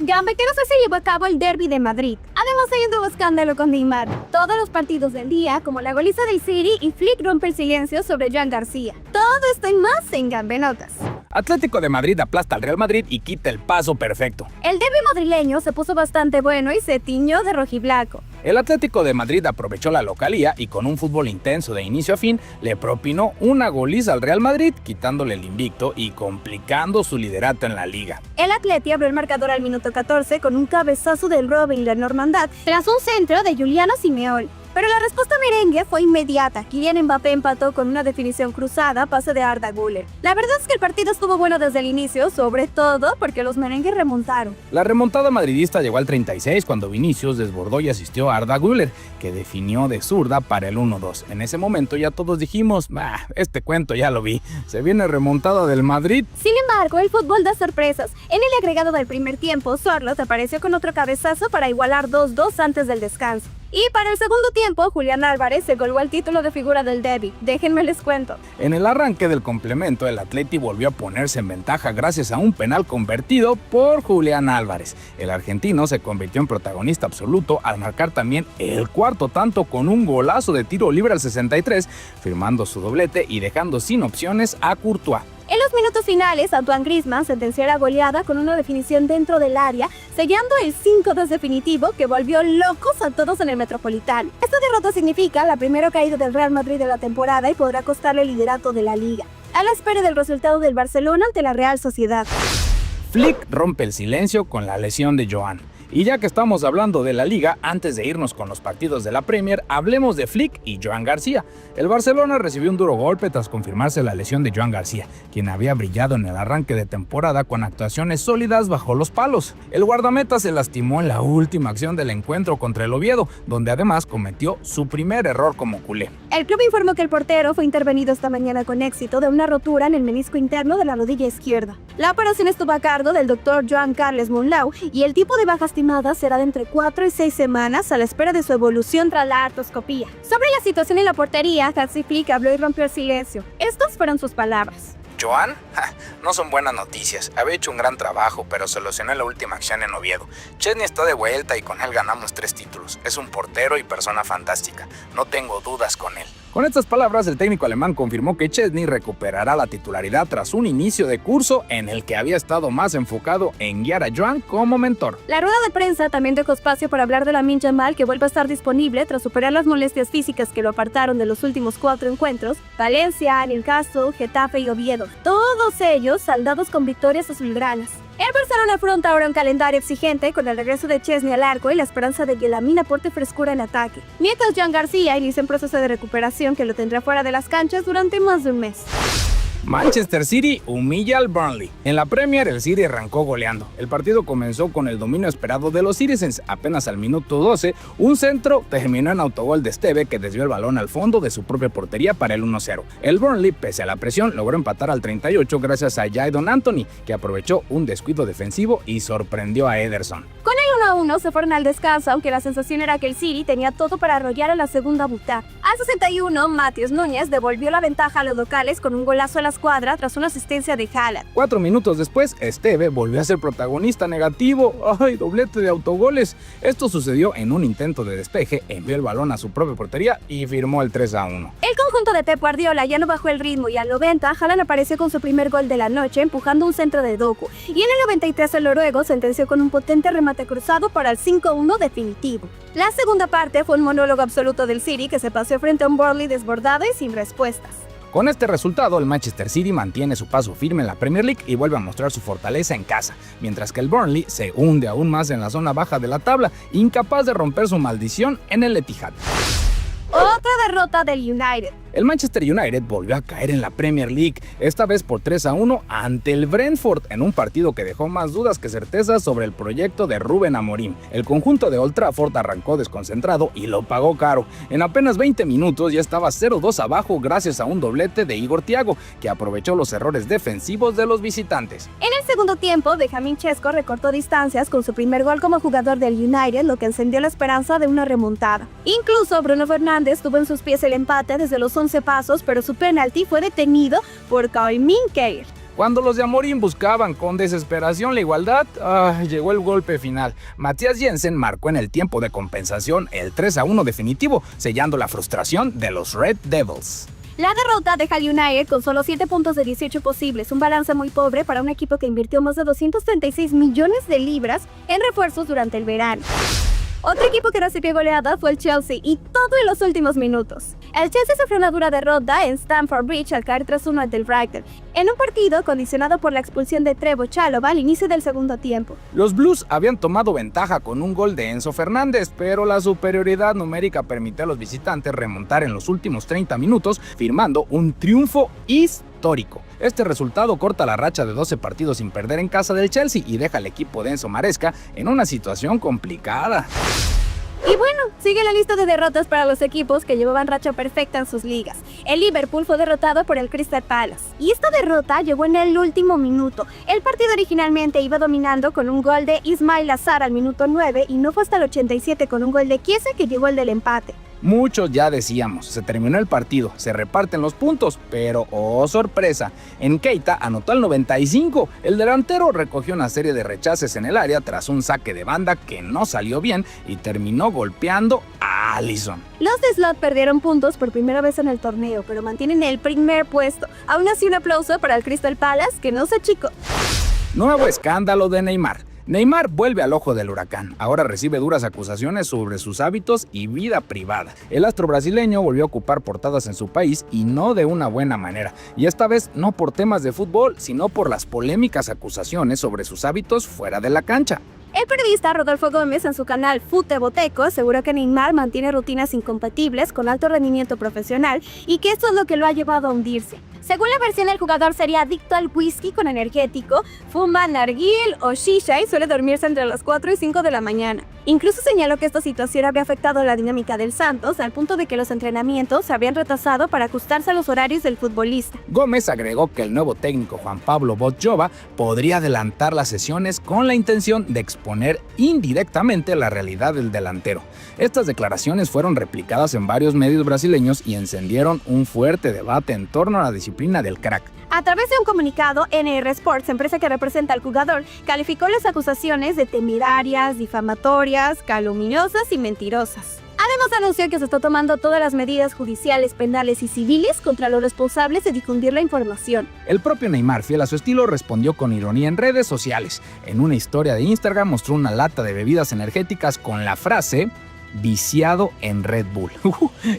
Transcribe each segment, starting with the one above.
Gambetero se llevó a cabo el Derby de Madrid. Además hay un nuevo escándalo con Neymar. Todos los partidos del día, como la goliza del City y Flick rompe el silencio sobre Joan García. Todo esto y más en Gambenotas. Atlético de Madrid aplasta al Real Madrid y quita el paso perfecto. El derbi madrileño se puso bastante bueno y se tiñó de rojiblanco. El Atlético de Madrid aprovechó la localía y con un fútbol intenso de inicio a fin le propinó una goliza al Real Madrid, quitándole el invicto y complicando su liderato en la liga. El Atleti abrió el marcador al minuto 14 con un cabezazo del Robin Lenormandad tras un centro de Giuliano Simeone. Pero la respuesta merengue fue inmediata. Kylian Mbappé empató con una definición cruzada, pase de Arda Güler. La verdad es que el partido estuvo bueno desde el inicio, sobre todo porque los merengues remontaron. La remontada madridista llegó al 36 cuando Vinicius desbordó y asistió a Arda Güler, que definió de zurda para el 1-2. En ese momento ya todos dijimos, este cuento ya lo vi, se viene remontada del Madrid. Sin embargo, el fútbol da sorpresas. En el agregado del primer tiempo, Sorloth apareció con otro cabezazo para igualar 2-2 antes del descanso. Y para el segundo tiempo, Julián Álvarez se colgó el título de figura del derbi. Déjenme les cuento. En el arranque del complemento, el Atleti volvió a ponerse en ventaja gracias a un penal convertido por Julián Álvarez. El argentino se convirtió en protagonista absoluto al marcar también el cuarto tanto con un golazo de tiro libre al 63, firmando su doblete y dejando sin opciones a Courtois. En los minutos finales, Antoine Griezmann sentenció la goleada con una definición dentro del área, sellando el 5-2 definitivo que volvió locos a todos en el Metropolitano. Esta derrota significa la primera caída del Real Madrid de la temporada y podrá costarle el liderato de la liga, a la espera del resultado del Barcelona ante la Real Sociedad. Flick rompe el silencio con la lesión de Joan. Y ya que estamos hablando de la liga, antes de irnos con los partidos de la Premier, hablemos de Flick y Joan García. El Barcelona recibió un duro golpe tras confirmarse la lesión de Joan García, quien había brillado en el arranque de temporada con actuaciones sólidas bajo los palos. El guardameta se lastimó en la última acción del encuentro contra el Oviedo, donde además cometió su primer error como culé. El club informó que el portero fue intervenido esta mañana con éxito de una rotura en el menisco interno de la rodilla izquierda. La operación estuvo a cargo del doctor Joan Carles Monlau y el tipo de baja estimada será de entre 4 y 6 semanas a la espera de su evolución tras la artroscopía. Sobre la situación en la portería, Hansi Flick habló y rompió el silencio. Estas fueron sus palabras. ¿Joan? No son buenas noticias. Había hecho un gran trabajo, pero se lesionó en la última acción en Oviedo. Chesney está de vuelta y con él ganamos 3 títulos. Es un portero y persona fantástica. No tengo dudas con él. Con estas palabras, el técnico alemán confirmó que Chesney recuperará la titularidad tras un inicio de curso en el que había estado más enfocado en guiar a Joan como mentor. La rueda de prensa también dejó espacio para hablar de Lamine Yamal, que vuelve a estar disponible tras superar las molestias físicas que lo apartaron de los últimos 4 encuentros: Valencia, Newcastle, Getafe y Oviedo. Todos ellos saldados con victorias azulgranas. El Barcelona afronta ahora un calendario exigente con el regreso de Chesney al arco y la esperanza de que Lamine aporte frescura en ataque, mientras Joan García inicia un proceso de recuperación que lo tendrá fuera de las canchas durante más de un mes. Manchester City humilla al Burnley. En la Premier, el City arrancó goleando. El partido comenzó con el dominio esperado de los Citizens. Apenas al minuto 12, un centro terminó en autogol de Esteve, que desvió el balón al fondo de su propia portería para el 1-0. El Burnley, pese a la presión, logró empatar al 38 gracias a Jadon Anthony, que aprovechó un descuido defensivo y sorprendió a Ederson. Con el 1-1 se fueron al descanso, aunque la sensación era que el City tenía todo para arrollar a la segunda mitad. Al 61, Matheus Núñez devolvió la ventaja a los locales con un golazo a la escuadra tras una asistencia de Haaland. 4 minutos después, Esteve volvió a ser protagonista negativo. ¡Ay, doblete de autogoles! Esto sucedió en un intento de despeje, envió el balón a su propia portería y firmó el 3-1. El conjunto de Pep Guardiola ya no bajó el ritmo y al 90, Haaland apareció con su primer gol de la noche, empujando un centro de Doku. Y en el 93 el noruego sentenció con un potente remate cruzado para el 5-1 definitivo. La segunda parte fue un monólogo absoluto del City, que se paseó frente a un Burnley desbordado y sin respuestas. Con este resultado, el Manchester City mantiene su paso firme en la Premier League y vuelve a mostrar su fortaleza en casa, mientras que el Burnley se hunde aún más en la zona baja de la tabla, incapaz de romper su maldición en el Etihad. Otra derrota del United. El Manchester United volvió a caer en la Premier League, esta vez por 3-1 ante el Brentford, en un partido que dejó más dudas que certezas sobre el proyecto de Rúben Amorim. El conjunto de Old Trafford arrancó desconcentrado y lo pagó caro. En apenas 20 minutos ya estaba 0-2 abajo gracias a un doblete de Igor Thiago, que aprovechó los errores defensivos de los visitantes. En el segundo tiempo, Benjamín Sesko recortó distancias con su primer gol como jugador del United, lo que encendió la esperanza de una remontada. Incluso Bruno Fernández tuvo en sus pies el empate desde los 11 pasos, pero su penalti fue detenido por Kaomin Keir. Cuando los de Amorim buscaban con desesperación la igualdad, llegó el golpe final. Matías Jensen marcó en el tiempo de compensación el 3-1 definitivo, sellando la frustración de los Red Devils. La derrota deja al United con solo 7 puntos de 18 posibles, un balance muy pobre para un equipo que invirtió más de 236 millones de libras en refuerzos durante el verano. Otro equipo que recibió goleada fue el Chelsea, y todo en los últimos minutos. El Chelsea sufrió una dura derrota en Stamford Bridge al caer 3-1 ante el Brighton, en un partido condicionado por la expulsión de Trevoh Chalobah al inicio del segundo tiempo. Los Blues habían tomado ventaja con un gol de Enzo Fernández, pero la superioridad numérica permitió a los visitantes remontar en los últimos 30 minutos, firmando un triunfo histórico. Este resultado corta la racha de 12 partidos sin perder en casa del Chelsea y deja al equipo de Enzo Maresca en una situación complicada. Y bueno, sigue la lista de derrotas para los equipos que llevaban racha perfecta en sus ligas. El Liverpool fue derrotado por el Crystal Palace, y esta derrota llegó en el último minuto. El partido originalmente iba dominando con un gol de Ismail Azar al minuto 9 y no fue hasta el 87 con un gol de Chiesa que llegó el del empate. Muchos ya decíamos, se terminó el partido, se reparten los puntos, pero ¡oh sorpresa! En Keita anotó al 95, el delantero recogió una serie de rechaces en el área tras un saque de banda que no salió bien y terminó golpeando a Alisson. Los de Slot perdieron puntos por primera vez en el torneo, pero mantienen el primer puesto. Aún así, un aplauso para el Crystal Palace, que no se achicó. Nuevo escándalo de Neymar. Neymar vuelve al ojo del huracán, ahora recibe duras acusaciones sobre sus hábitos y vida privada. El astro brasileño volvió a ocupar portadas en su país y no de una buena manera, y esta vez no por temas de fútbol, sino por las polémicas acusaciones sobre sus hábitos fuera de la cancha. El periodista Rodolfo Gómez en su canal Futeboteco aseguró que Neymar mantiene rutinas incompatibles con alto rendimiento profesional y que esto es lo que lo ha llevado a hundirse. Según la versión, el jugador sería adicto al whisky con energético, fuma narguil o shisha y suele dormirse entre las 4 y 5 de la mañana. Incluso señaló que esta situación había afectado la dinámica del Santos al punto de que los entrenamientos se habían retrasado para ajustarse a los horarios del futbolista. Gómez agregó que el nuevo técnico Juan Pablo Botjova podría adelantar las sesiones con la intención de exponer indirectamente la realidad del delantero. Estas declaraciones fueron replicadas en varios medios brasileños y encendieron un fuerte debate en torno a la disciplina del crack. A través de un comunicado, NR Sports, empresa que representa al jugador, calificó las acusaciones de temerarias, difamatorias, calumniosas y mentirosas. Además, anunció que se está tomando todas las medidas judiciales, penales y civiles contra los responsables de difundir la información. El propio Neymar, fiel a su estilo, respondió con ironía en redes sociales. En una historia de Instagram mostró una lata de bebidas energéticas con la frase "viciado en Red Bull".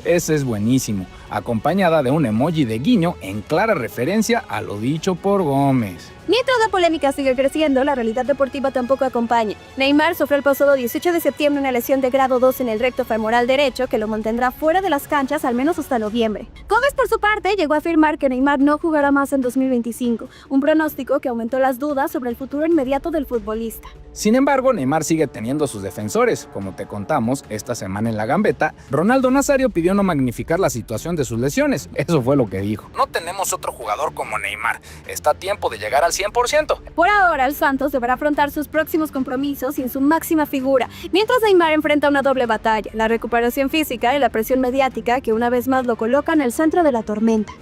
Ese es buenísimo, acompañada de un emoji de guiño en clara referencia a lo dicho por Gómez. Mientras la polémica sigue creciendo, la realidad deportiva tampoco acompaña. Neymar sufrió el pasado 18 de septiembre una lesión de grado 2 en el recto femoral derecho que lo mantendrá fuera de las canchas al menos hasta noviembre. Gómez, por su parte, llegó a afirmar que Neymar no jugará más en 2025, un pronóstico que aumentó las dudas sobre el futuro inmediato del futbolista. Sin embargo, Neymar sigue teniendo sus defensores. Como te contamos, esta semana en La Gambeta, Ronaldo Nazario pidió no magnificar la situación de sus lesiones. Eso fue lo que dijo. No tenemos otro jugador como Neymar. Está a tiempo de llegar al 100%. Por ahora, el Santos deberá afrontar sus próximos compromisos sin su máxima figura, mientras Neymar enfrenta una doble batalla, la recuperación física y la presión mediática que una vez más lo coloca en el centro de la tormenta.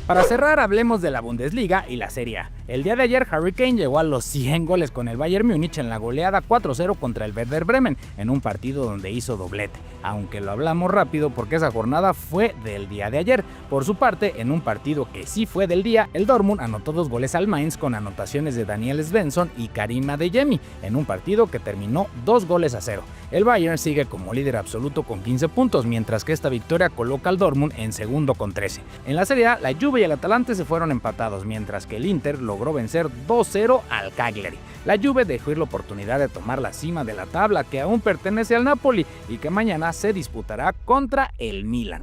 Para cerrar, hablemos de la Bundesliga y la Serie A. El día de ayer, Harry Kane llegó a los 100 goles con el Bayern Múnich en la goleada 4-0 contra el Werder Bremen, en un partido donde hizo doblete, aunque lo hablamos rápido porque esa jornada fue del día de ayer. Por su parte, en un partido que sí fue del día, el Dortmund anotó 2 goles al Mainz con anotaciones de Daniel Svensson y Karim Adeyemi, en un partido que terminó 2-0. El Bayern sigue como líder absoluto con 15 puntos, mientras que esta victoria coloca al Dortmund en segundo con 13. En la Serie A, la Juve y el Atalante se fueron empatados, mientras que el Inter logró vencer 2-0 al Cagliari. La Juve dejó ir la oportunidad de tomar la cima de la tabla, que aún pertenece al Napoli y que mañana se disputará contra el Milan.